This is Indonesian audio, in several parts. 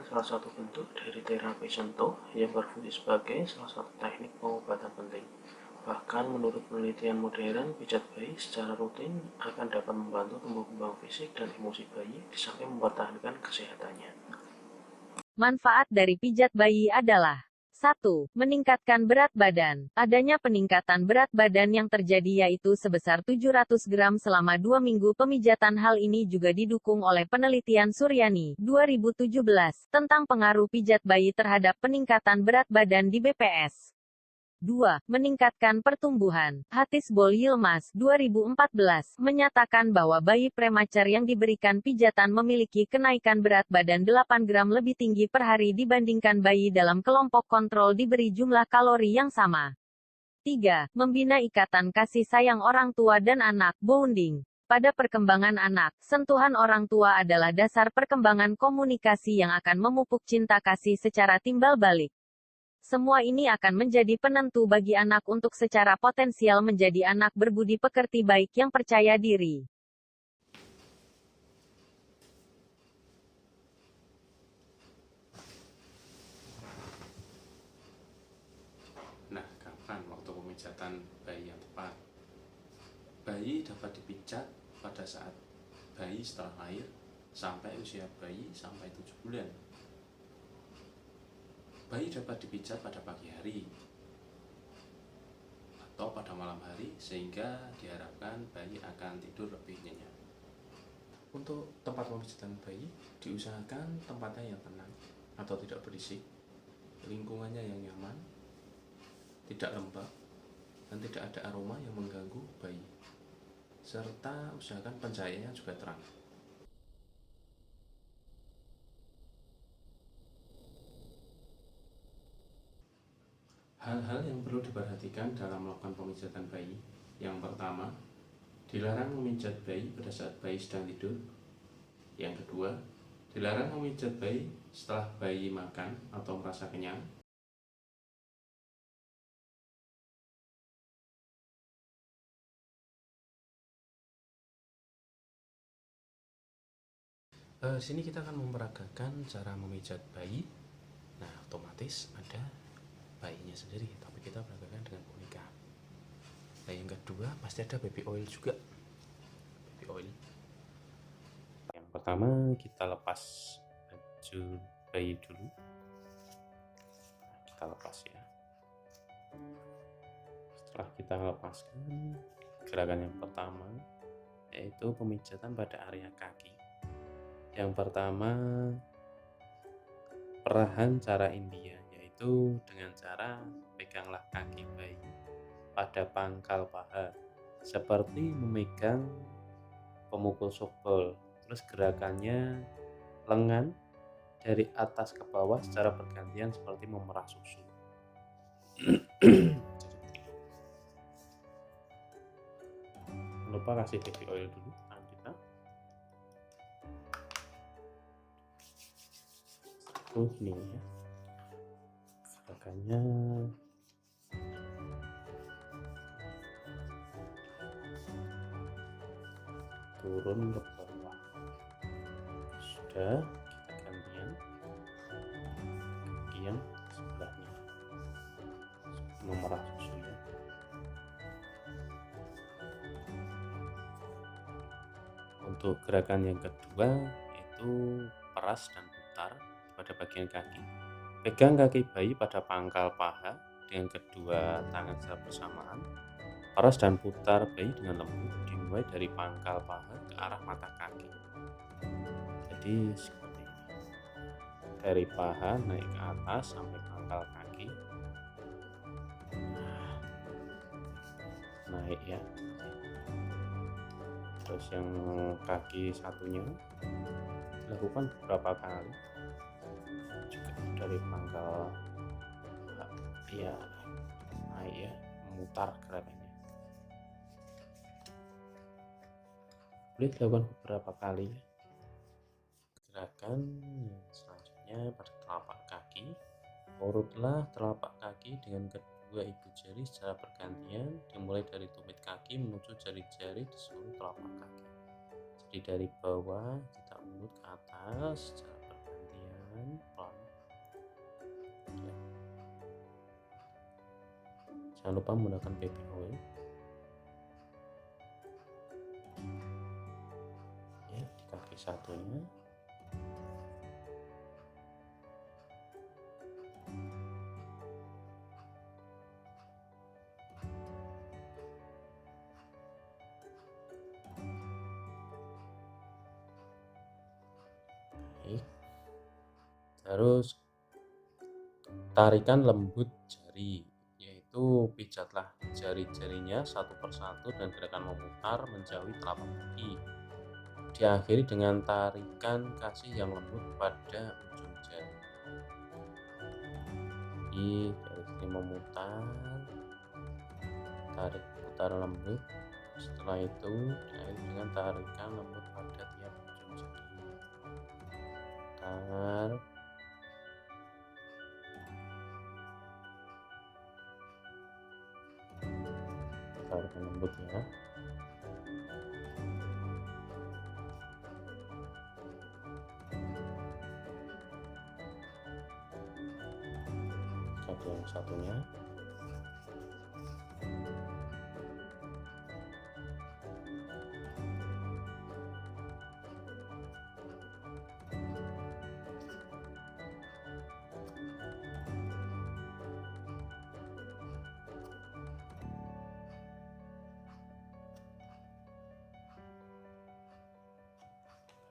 salah satu bentuk dari terapi sentuh yang berfungsi sebagai salah satu teknik pengobatan penting. Bahkan menurut penelitian modern, pijat bayi secara rutin akan dapat membantu tumbuh kembang fisik dan emosi bayi di samping mempertahankan kesehatannya. Manfaat dari pijat bayi adalah 1. Meningkatkan berat badan. Adanya peningkatan berat badan yang terjadi yaitu sebesar 700 gram selama 2 minggu pemijatan. Hal ini juga didukung oleh penelitian Suryani, 2017, tentang pengaruh pijat bayi terhadap peningkatan berat badan di BPS. 2. Meningkatkan pertumbuhan. Hatisbol Yilmaz, 2014, menyatakan bahwa bayi prematur yang diberikan pijatan memiliki kenaikan berat badan 8 gram lebih tinggi per hari dibandingkan bayi dalam kelompok kontrol diberi jumlah kalori yang sama. 3. Membina ikatan kasih sayang orang tua dan anak, bonding. Pada perkembangan anak, sentuhan orang tua adalah dasar perkembangan komunikasi yang akan memupuk cinta kasih secara timbal balik. Semua ini akan menjadi penentu bagi anak untuk secara potensial menjadi anak berbudi pekerti baik yang percaya diri. Nah, kapan waktu pemijatan bayi yang tepat? Bayi dapat dipijat pada saat bayi setelah lahir sampai usia bayi sampai 7 bulan. Bayi dapat dipijat pada pagi hari atau pada malam hari sehingga diharapkan bayi akan tidur lebih nyenyak. Untuk tempat pemijatan bayi, diusahakan tempatnya yang tenang atau tidak berisik, lingkungannya yang nyaman, tidak lembab, dan tidak ada aroma yang mengganggu bayi, serta usahakan pencahayaannya juga terang. Hal-hal yang perlu diperhatikan dalam melakukan pemijatan bayi. Yang pertama, dilarang memijat bayi pada saat bayi sedang tidur. Yang kedua, dilarang memijat bayi setelah bayi makan atau merasa kenyang. Di sini kita akan memperagakan cara memijat bayi. Nah, otomatis ada bayinya sendiri, tapi kita peragakan dengan boneka. Nah, yang kedua pasti ada baby oil juga. Baby oil. Yang pertama kita lepas baju bayi dulu. Nah, kita lepas ya. Setelah kita lepaskan, gerakan yang pertama yaitu pemijatan pada area kaki. Yang pertama, perahan cara India, yaitu dengan cara peganglah kaki bayi pada pangkal paha seperti memegang pemukul softball. Terus gerakannya lengan dari atas ke bawah secara bergantian seperti memerah susu. Jangan lupa kasih baby oil dulu tangan kita. Ini ya, gerakannya turun ke bawah. Sudah, kita gantian kaki yang sebelahnya memerah susu ya. Untuk gerakan yang kedua yaitu peras dan putar pada bagian kaki. Pegang kaki bayi pada pangkal paha dengan kedua tangan secara bersamaan. Peras dan putar bayi dengan lembut, dimulai dari pangkal paha ke arah mata kaki. Jadi seperti ini. Dari paha naik ke atas sampai pangkal kaki. Naik ya. Terus yang kaki satunya dilakukan beberapa kali. Juga dari pangkal ya naik ya, memutar gerakannya. Boleh dilakukan beberapa kali ya. Gerakan yang selanjutnya pada telapak kaki. Urutlah telapak kaki dengan kedua ibu jari secara bergantian, dimulai dari tumit kaki menuju jari-jari di seluruh telapak kaki. Jadi dari bawah kita urut ke atas secara bergantian, Jangan lupa menggunakan baby oil. Ya, di kaki satunya. Baik. Terus tarikan lembut jari, yaitu pijatlah jari-jarinya satu persatu dan gerakan memutar menjauhi telapak kaki. Diakhiri dengan tarikan kasih yang lembut pada ujung jari. Dari sini memutar, tarik putar lembut. Setelah itu diakhiri dengan tarikan lembut pada tiap ujung jari. Putar. Tarikan lembut ya. Kaki yang satunya.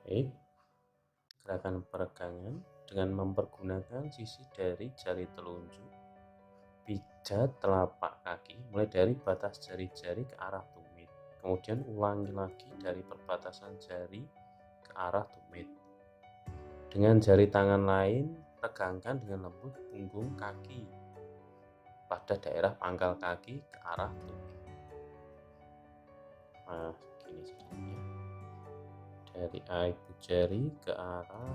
Baik. Gerakan peregangan dengan mempergunakan sisi dari jari telunjuk, pijat telapak kaki mulai dari batas jari-jari ke arah tumit, kemudian ulangi lagi dari perbatasan jari ke arah tumit. Dengan jari tangan lain, regangkan dengan lembut punggung kaki pada daerah pangkal kaki ke arah tumit. Nah, gini sedikitnya. Dari ibu jari ke arah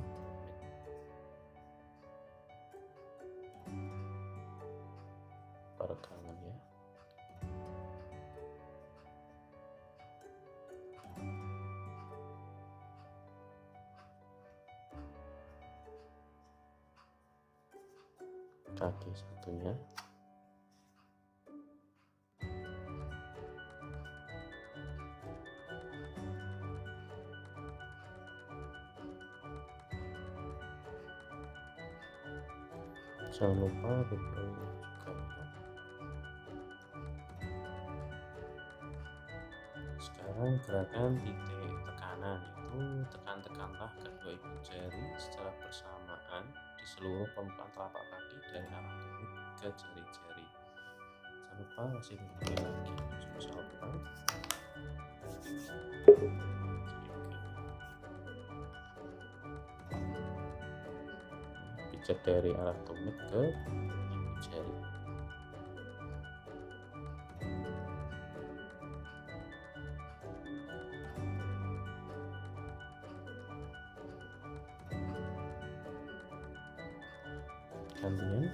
peregangan ya. Kaki satunya. Jangan lupa juga ya. Sekarang gerakan titik tekanan, itu tekan-tekanlah kedua ibu jari secara bersamaan di seluruh permukaan telapak kaki dari arah tumit ke jari-jari. Jangan lupa kasih lagi bisa lakukan. Pijat dari arah tumit ke ibu jari. Gantian.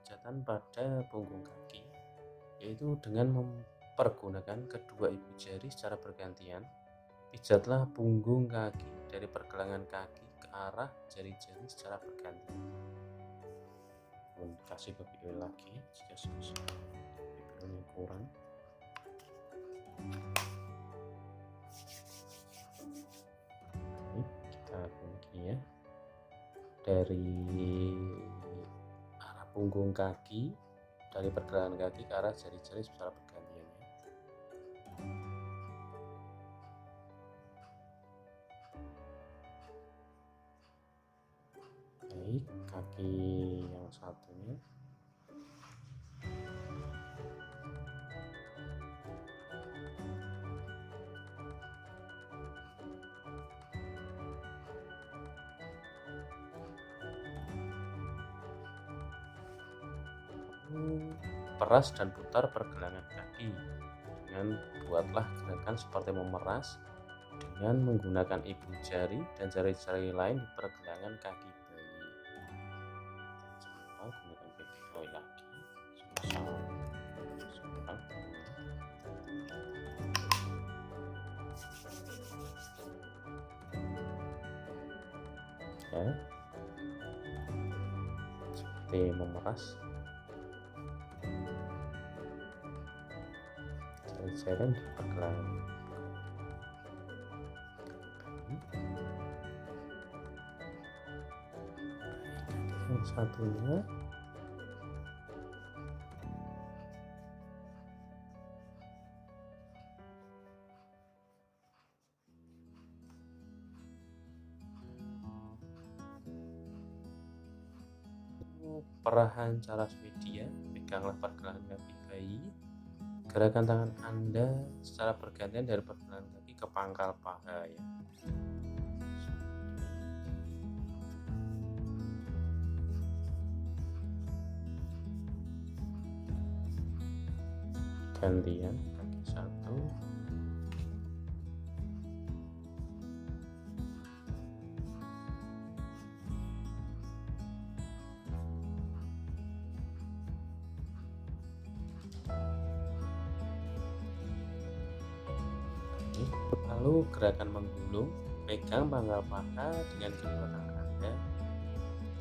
Pijatan pada punggung kaki, yaitu dengan mempergunakan kedua ibu jari secara bergantian. Pijatlah punggung kaki dari pergelangan kaki ke arah jari-jari secara bergantian. Kasih baby oil lagi jika baby oil kurang. Ini kita kunci ya. Dari arah punggung kaki, dari pergelangan kaki ke arah jari-jari secara bergantian ya. Baik, kaki yang satunya. Peras dan putar pergelangan kaki. Dengan buatlah gerakan seperti memeras dengan menggunakan ibu jari dan jari-jari lain di pergelangan kaki bayi. Jangan lupa gunakan baby oil lagi. Sama-sama. dada seperti memeras, jalan-jalan di pergelangan yang satunya. Perahan cara Swedia, peganglah pergelangan kaki bayi. Gerakan tangan Anda secara bergantian dari pergelangan kaki ke pangkal paha ya. Gantian kaki satu, lalu gerakan menggulung, pegang pangkal paha dengan kedua tangan Anda,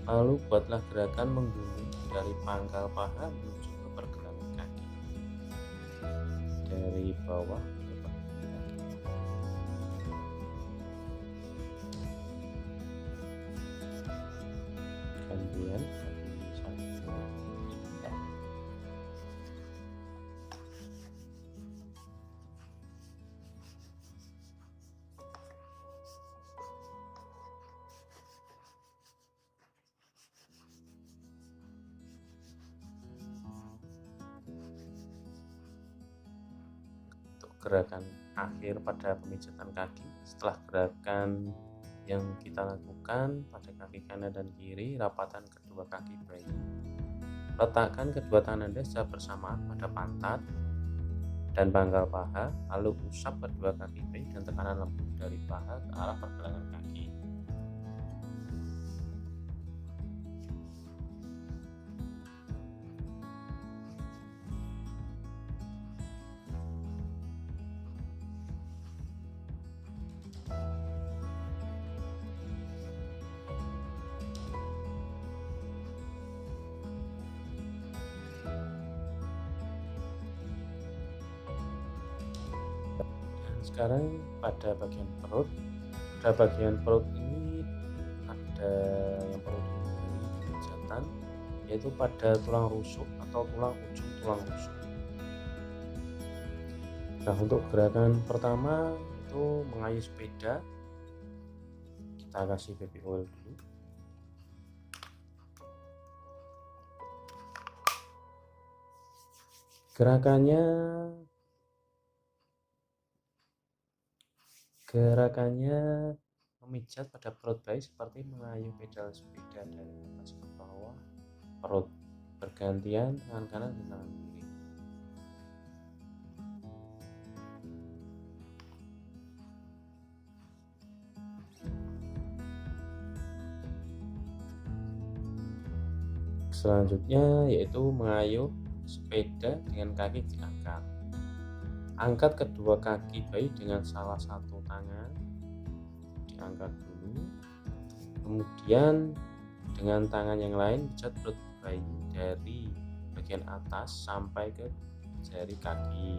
lalu buatlah gerakan menggulung dari pangkal paha menuju ke pergelangan kaki, dari bawah ke pergelangan kaki. Gantian kaki satu, gerakan akhir pada pemijatan kaki. Setelah gerakan yang kita lakukan pada kaki kanan dan kiri, rapatkan kedua kaki bayi. Letakkan kedua tangan Anda secara bersamaan pada pantat dan pangkal paha, lalu usap kedua kaki bayi dan tekanan lembut dari paha ke arah pergelangan kaki. Sekarang pada bagian perut. Pada bagian perut ini ada yang perlu dihindari pemijatan, yaitu pada tulang rusuk atau ujung tulang rusuk. Nah, untuk gerakan pertama itu mengayuh sepeda. Kita kasih baby oil dulu. Gerakannya memijat pada perut bayi seperti mengayuh pedal sepeda dari atas ke bawah perut, bergantian tangan kanan dan tangan kiri. Selanjutnya yaitu mengayuh sepeda dengan kaki diangkat. Angkat kedua kaki bayi dengan salah satu tangan, diangkat dulu, kemudian dengan tangan yang lain pijat perut bayi dari bagian atas sampai ke jari kaki.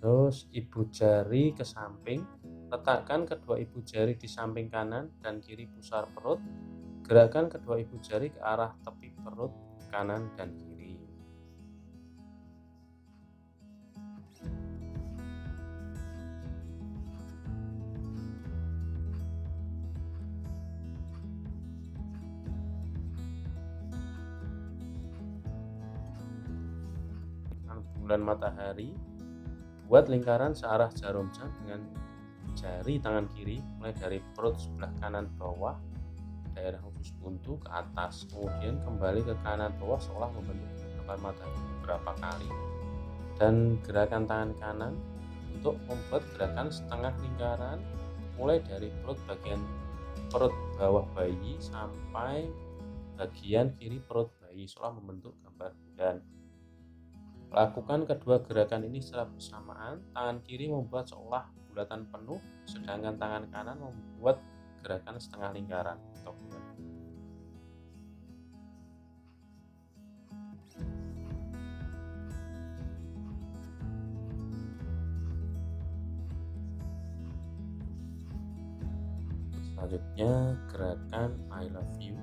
Terus ibu jari ke samping, letakkan kedua ibu jari di samping kanan dan kiri pusar perut. Gerakan kedua ibu jari ke arah tepi perut kanan dan kiri. Bulan matahari. Buat lingkaran searah jarum jam dengan jari tangan kiri mulai dari perut sebelah kanan bawah, daerah usus buntu ke atas, kemudian kembali ke kanan bawah seolah membentuk bulan matahari beberapa kali. Dan gerakan tangan kanan untuk membuat gerakan setengah lingkaran mulai dari bagian perut bawah bayi sampai bagian kiri perut bayi seolah membentuk gambar bulan. Lakukan kedua gerakan ini secara bersamaan. Tangan kiri membuat seolah bulatan penuh, sedangkan tangan kanan membuat gerakan setengah lingkaran atau bulan. Selanjutnya gerakan I love you.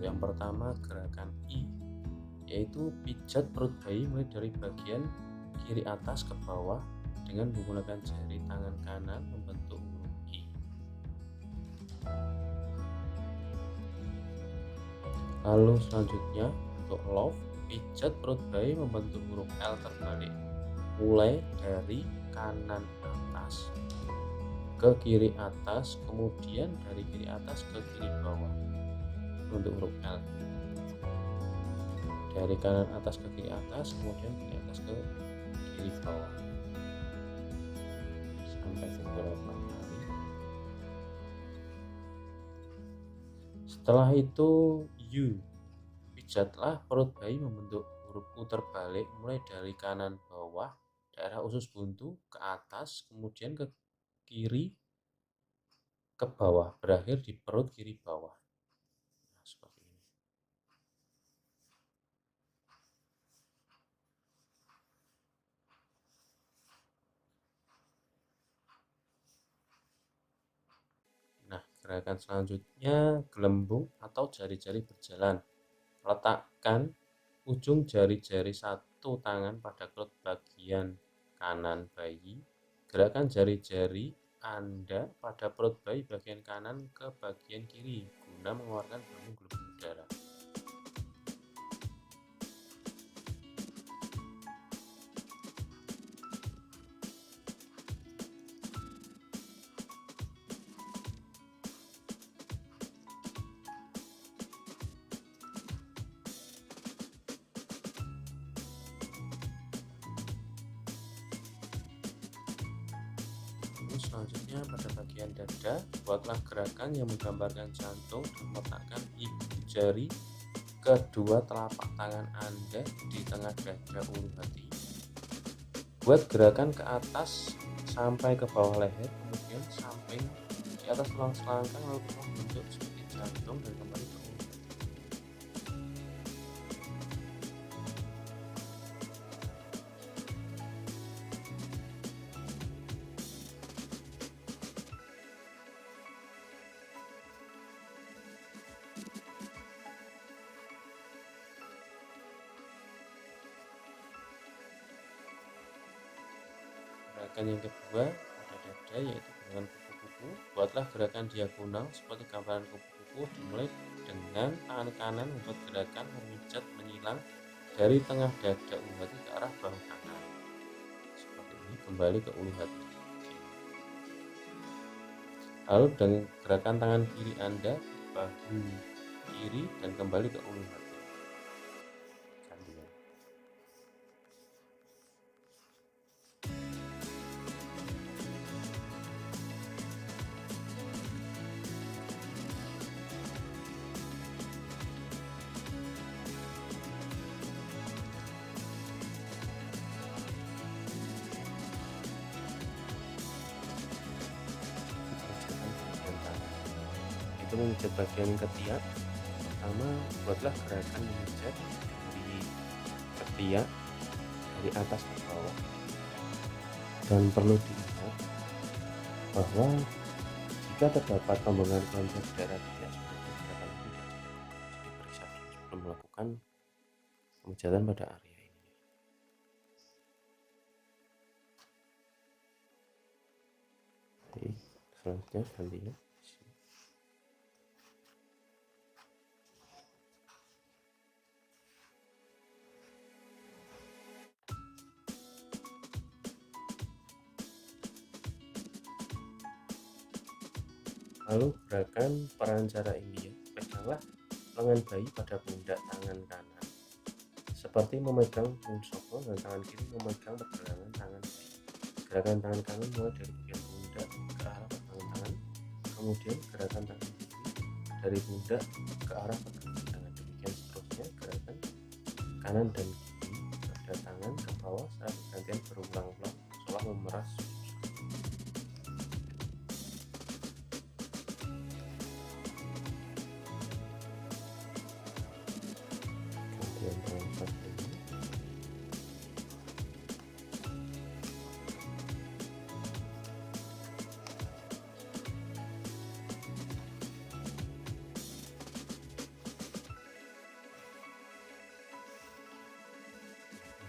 Yang pertama gerakan I, yaitu pijat perut bayi mulai dari bagian kiri atas ke bawah dengan menggunakan jari tangan kanan membentuk huruf I. Lalu selanjutnya untuk love, pijat perut bayi membentuk huruf L terbalik mulai dari kanan atas ke kiri atas, kemudian dari kiri atas ke kiri bawah untuk huruf L. Dari kanan atas ke kiri atas, kemudian kiri atas ke kiri bawah sampai beberapa kali. Setelah itu U, pijatlah perut bayi membentuk huruf U terbalik mulai dari kanan bawah, daerah usus buntu ke atas, kemudian ke kiri ke bawah, berakhir di perut kiri bawah. Nah, seperti ini. Nah, gerakan selanjutnya gelembung atau jari-jari berjalan. Letakkan ujung jari-jari satu tangan pada perut bagian kanan bayi. Gerakan jari-jari Anda pada perut bayi bagian kanan ke bagian kiri guna mengeluarkan gelembung-gelembung udara. Selanjutnya pada bagian dada, buatlah gerakan yang menggambarkan jantung dan letakkan ibu jari kedua telapak tangan Anda di tengah dada ulu hati. Buat gerakan ke atas sampai ke bawah leher, kemudian samping di atas tulang selangkang, lalu membentuk seperti jantung dan kembali ke ulu hati. Gerakan yang kedua pada dada yaitu gerakan kupu-kupu. Buatlah gerakan diagonal seperti gambaran kupu-kupu dimulai dengan tangan kanan membuat gerakan memijat menyilang dari tengah dada ulu hati ke arah bahu kanan. Seperti ini, kembali ke ulu hati. Lalu dengan gerakan tangan kiri Anda bahu kiri dan kembali ke ulu hati. Itu memijat bagian ketiak. Pertama, buatlah gerakan memijat di ketiak dari atas ke bawah. Dan perlu diingat bahwa jika terdapat pembengkakan kelenjar darah tidak seperti gerakan pijat, diperiksa sebelum melakukan pemijatan pada area ini. Baik, selanjutnya gantinya. Lalu gerakan perancara India. Peganglah lengan bayi pada pundak tangan kanan seperti memegang sokong dan tangan kiri memegang pergelangan tangan bayi. Gerakan tangan kanan mulai dari bagian pundak ke arah pergelangan tangan kemudian gerakan tangan kiri dari pundak ke arah pergelangan tangan. Demikian seterusnya gerakan kanan dan kiri pada tangan ke bawah saat bergantian berulang-ulang seolah memeras susu. Gantian tangan satu ini.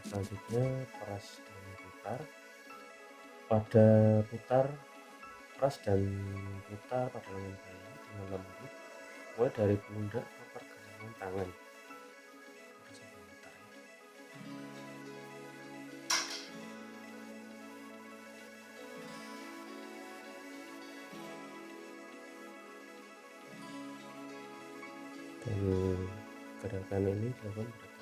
Selanjutnya peras dan putar. Pada putar, peras dan putar pada lengan bayi dengan lembut mulai dari pundak ke pergelangan tangan. Dan gerakan ini dilakukan berkala.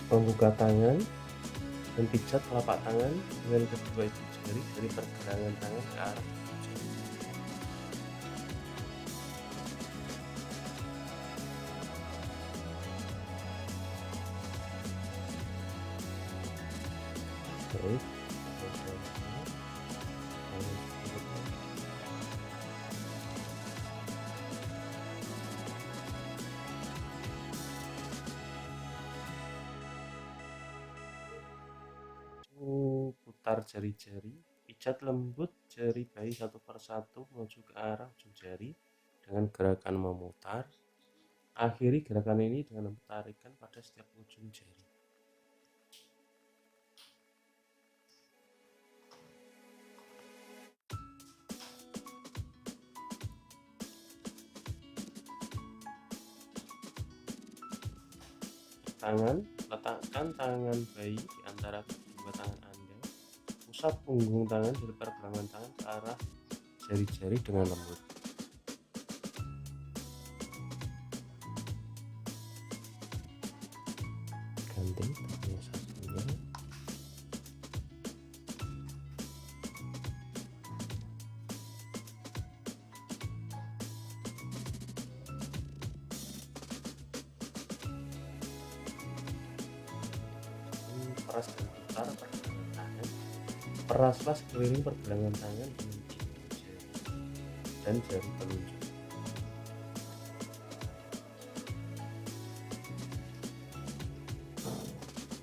Membuka tangan dan pijat telapak tangan dengan kedua ibu jari dari pergelangan tangan ke arah ibu jari. Baik, putar jari-jari, pijat lembut jari bayi satu persatu menuju ke arah ujung jari dengan gerakan memutar. Akhiri gerakan ini dengan tarikan pada setiap ujung jari. Tangan, letakkan tangan bayi di antara kedua tangan Anda. Usap punggung tangan dari pergelangan tangan ke arah jari-jari dengan lembut. Ganti tangannya satunya. Peras dan putar pergelangan tangan. Peraslah sekeliling pergelangan tangan dengan ibu jari dan jari telunjuk.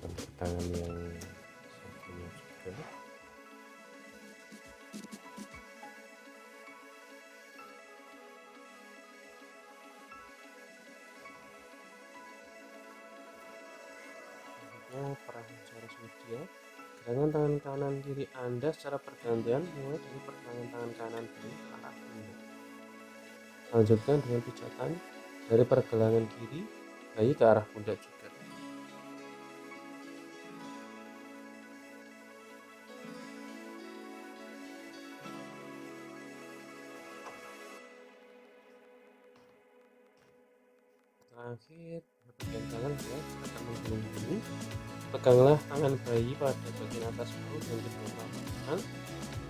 Untuk tangan yang satunya juga. Perasaan secara media. Gerakan tangan kanan kiri Anda secara bergantian mulai dari pergelangan tangan kanan bayi ke arah pundak. Lanjutkan dengan pijatan dari pergelangan kiri bayi ke arah pundak juga. Terakhir, bagian tangan ya, akan menggulung-gulung. Peganglah tangan bayi pada bagian atas perut dan kedua telapak tangan.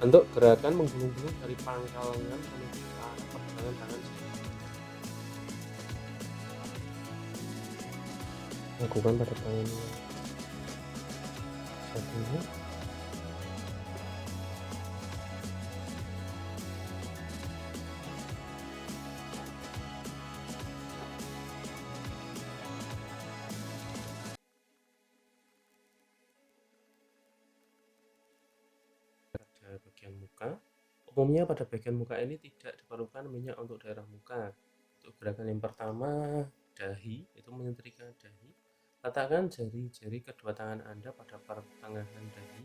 Bentuk gerakan menggulung-gulung dari pangkal lengan menuju ke arah pergelangan tangan sendiri. Lakukan pada tangan satunya. Pada bagian muka, umumnya pada bagian muka ini tidak diperlukan minyak untuk daerah muka. Untuk gerakan yang pertama, dahi, itu menyetrika dahi. Letakkan jari-jari kedua tangan Anda pada pertengahan dahi.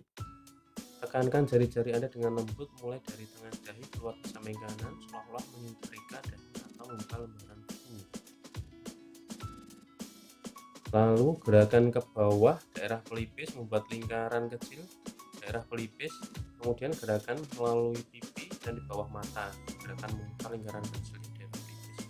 Tekankan jari-jari Anda dengan lembut mulai dari tengah dahi keluar ke samping kanan seolah-olah menyetrika dahi atau membuka lembaran buku. Lalu gerakan ke bawah daerah pelipis membuat lingkaran kecil daerah pelipis, kemudian gerakan melalui pipi dan di bawah mata. Gerakan memutar lingkaran kecil di daerah pipis.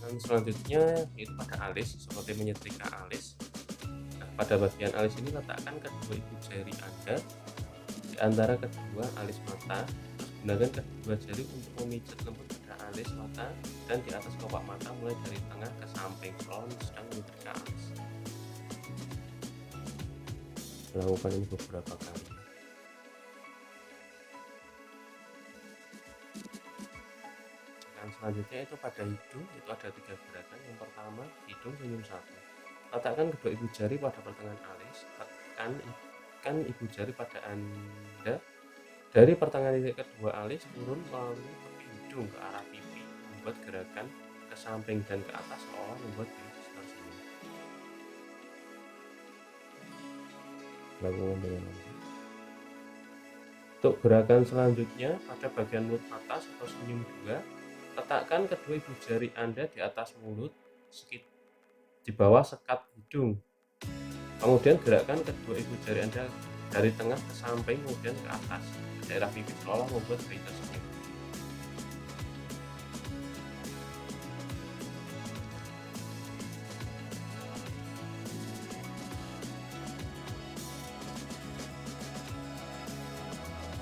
Dan selanjutnya yaitu pada alis, seperti menyetrika alis. Nah, pada bagian alis ini letakkan kedua ibu jari Anda di antara kedua alis mata. Terus gunakan kedua jari untuk memijat lembut pada alis mata dan di atas kelopak mata mulai dari tengah ke samping seolah sedang menyetrika alis. Lakukan ini beberapa kali. Gerakan selanjutnya itu pada hidung, itu ada 3 gerakan. Yang pertama, hidung senyum 1. Letakkan kedua ibu jari pada pertengahan alis, tekan ibu jari pada Anda dari pertengahan titik kedua alis turun melalui tepi hidung ke arah pipi, membuat gerakan ke samping dan ke atas seolah membuat diri tersenyum. Lakukan dengan lembut. Untuk gerakan selanjutnya pada bagian mulut atas atau senyum 2, letakkan kedua ibu jari Anda di atas mulut, di bawah sekat hidung. Kemudian gerakkan kedua ibu jari Anda dari tengah ke samping, kemudian ke atas ke daerah pipi seolah membuat bayi tersenyum.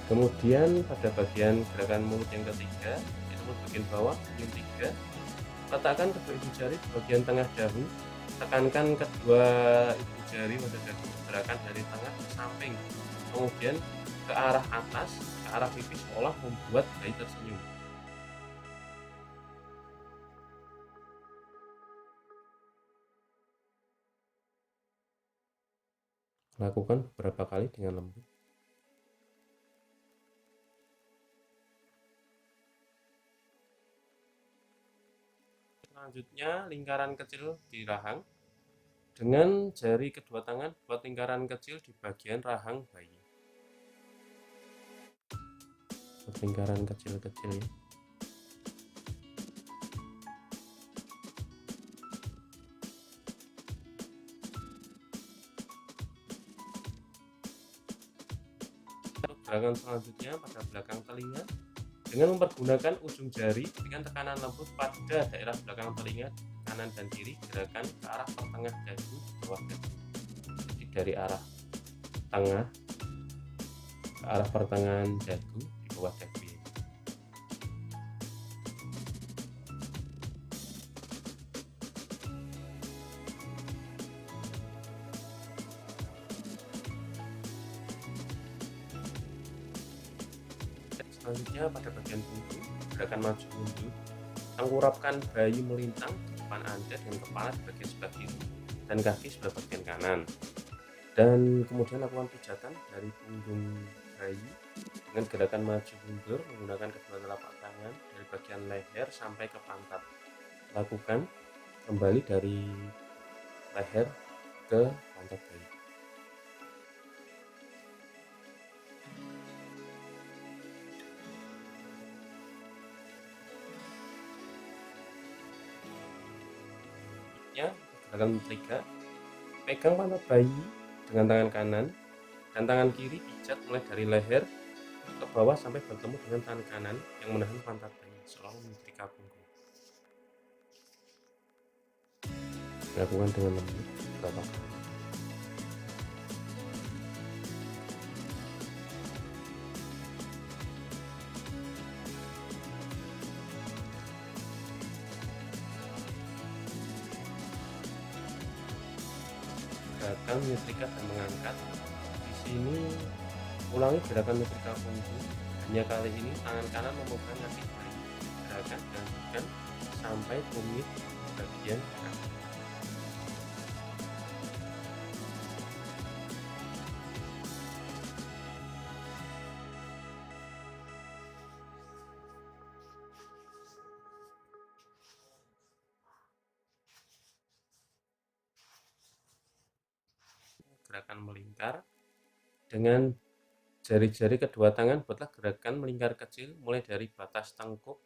Kemudian pada bagian gerakan mulut yang ketiga, yaitu mulut bagian bawah, senyum 3, letakkan kedua ibu jari di bagian tengah dagu, tekankan kedua ibu jari pada dagu, gerakan dari tengah ke samping, kemudian ke arah atas, ke arah pipi seolah membuat bayi tersenyum. Lakukan beberapa kali dengan lembut. Selanjutnya, lingkaran kecil di rahang. Dengan jari kedua tangan, buat lingkaran kecil di bagian rahang bayi. Buat lingkaran kecil-kecil ya. Gerakan selanjutnya pada belakang telinga. Dengan mempergunakan ujung jari dengan tekanan lembut pada daerah belakang telinga kanan dan kiri, gerakan ke arah pertengah dagu di bawah dagu. Jadi dari arah tengah ke arah pertengahan dagu di bawah dagu ya. Selanjutnya pada bagian punggung, gerakan maju mundur. Tengkurapkan bayi melintang di depan Anda dengan kepala di bagian sebelah kiri dan kaki sebelah bagian kanan. Dan kemudian lakukan pijatan dari punggung bayi dengan gerakan maju mundur menggunakan kedua telapak tangan dari bagian leher sampai ke pantat. Lakukan kembali dari leher ke pantat bayi. Gerakan ketiga, pegang pantat bayi dengan tangan kanan dan tangan kiri pijat mulai dari leher ke bawah sampai bertemu dengan tangan kanan yang menahan pantat bayi selalu menyetrika punggung. Lakukan dengan lembut beberapa kali. Gerakan menyetrika dan mengangkat. Di sini ulangi gerakan menyetrika punggung. Hanya kali ini tangan kanan memegang kaki bayi. Gerakan dilanjutkan sampai tumit bagian kaki. Gerakan melingkar dengan jari-jari kedua tangan, buatlah gerakan melingkar kecil mulai dari batas tengkuk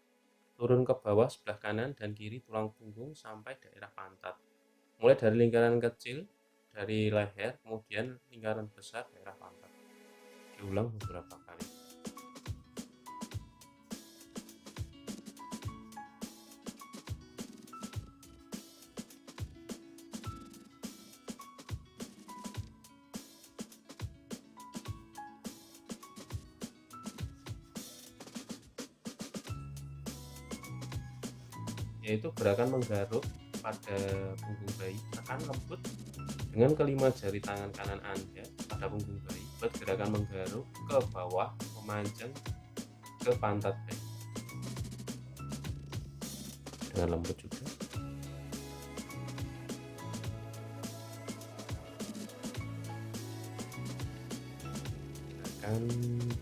turun ke bawah sebelah kanan dan kiri tulang punggung sampai daerah pantat. Mulai dari lingkaran kecil dari leher, kemudian lingkaran besar daerah pantat. Diulang beberapa kali. Yaitu gerakan menggaruk pada punggung bayi. Tekan lembut dengan kelima jari tangan kanan Anda pada punggung bayi. Buat gerakan menggaruk ke bawah, memanjang ke pantat bayi. Dengan lembut juga. Gerakan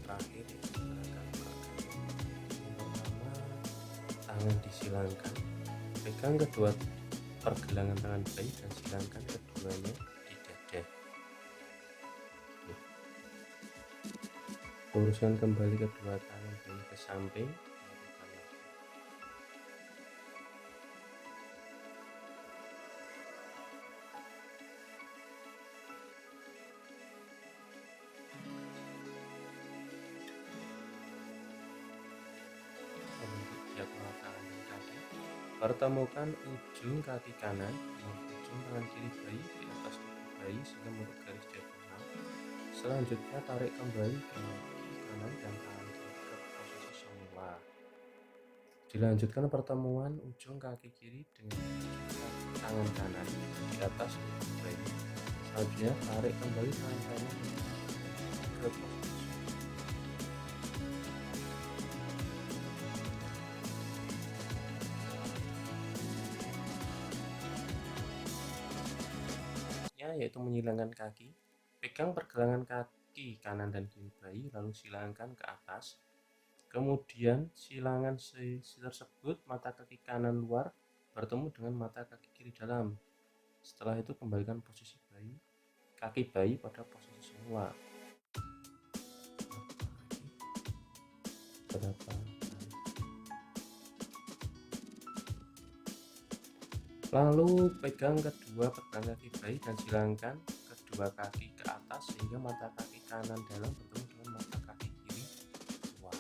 terakhir yaitu gerakan pergelangan. Yang pertama, tangan disilangkan. Pegang kedua pergelangan tangan bayi dan silangkan keduanya di dada. Luruskan kembali kedua tangan bayi ke samping. Untuk diagonal tangan dan kaki, pertemukan ujung kaki kanan dengan ujung tangan kiri bayi di atas tubuh bayi sehingga membentuk garis diagonal. Selanjutnya tarik kembali kaki kanan dan tangan kiri ke posisi semula. Dilanjutkan pertemuan ujung kaki kiri dengan ujung kaki tangan kanan di atas tubuh bayi. Selanjutnya tarik kembali tangan kanan ke posisi semula. Yaitu menyilangkan kaki. Pegang pergelangan kaki kanan dan kiri bayi, lalu silangkan ke atas. Kemudian silangan tersebut mata kaki kanan luar bertemu dengan mata kaki kiri dalam. Setelah itu kembalikan posisi bayi, kaki bayi pada posisi semula. Berapa kali? Lalu pegang kedua pergelangan kaki bayi dan silangkan kedua kaki ke atas sehingga mata kaki kanan dalam bertemu dengan mata kaki kiri luar.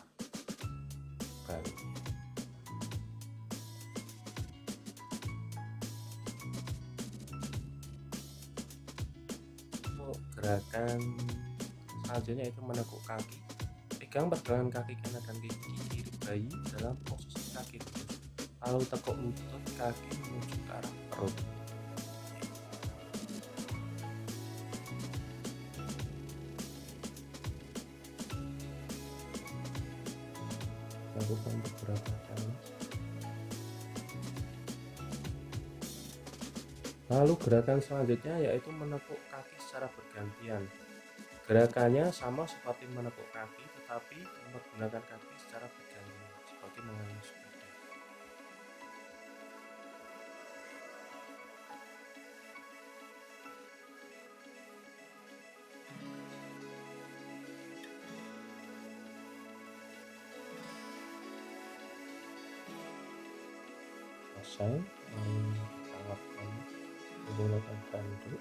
Balik. Untuk gerakan selanjutnya yaitu menekuk kaki. Pegang pergelangan kaki kanan dan kaki kiri bayi dalam posisi kaki lurus. Lalu tekuk lutut kaki menuju ke arah perut. Lakukan beberapa kali. Lalu gerakan selanjutnya yaitu menekuk kaki secara bergantian. Gerakannya sama seperti menekuk kaki, tetapi menggunakan kaki secara bergantian, seperti mengayuh sepeda. Selesai, kita lakukan menggunakan bandu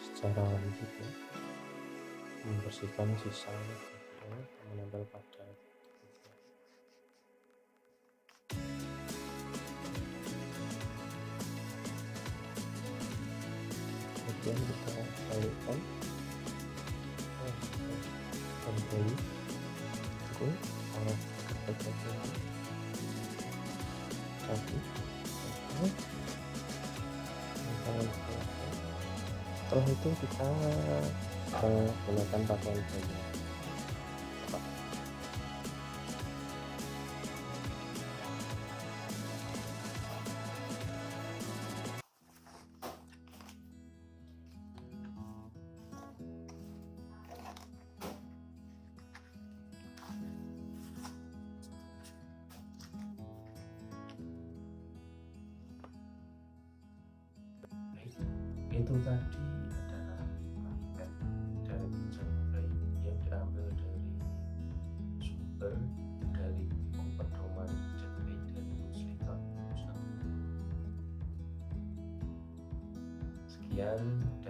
secara lanjut ya, membersihkan sisa yang menempel pada tubuh. Kemudian kita balikkan bayi ke arah kedua kaki. Setelah itu kita gunakan pakaian bayi. Itu tadi adalah praktek dari pijat bayi yang diambil dari sumber dari kompeten Kemudian